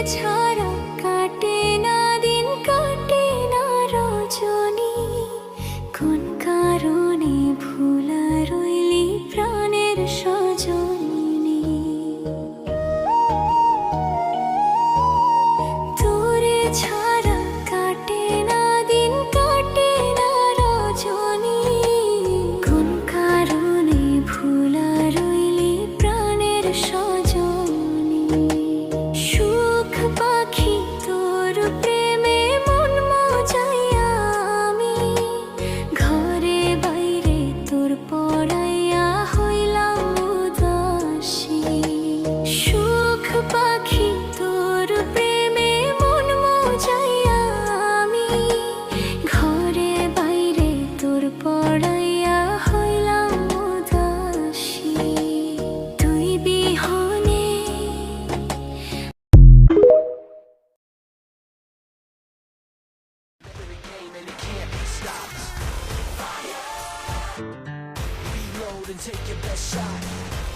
ছাড়া কাটে না দিন, কাটে না রজনী। কোন কারণে ভুলা রইলি প্রাণের সজনী। তোরে ছাড়া কাটে না দিন, কাটে না রজনী। কোন কারণে ভুলা রইলি প্রাণের সজনী। সুখ পাখি তোর প্রেমে মন মজাইয়া আমি, ঘরে বাইরে তোর পড়াইয়া হইলাম উদাসী। সুখ পাখি তোর প্রেমে মন মজাইয়া আমি, ঘরে বাইরে তোর পড়াইয়া হইলাম উদাসী। তুই বিহনে and it can't be stopped. Reload and take your best shot.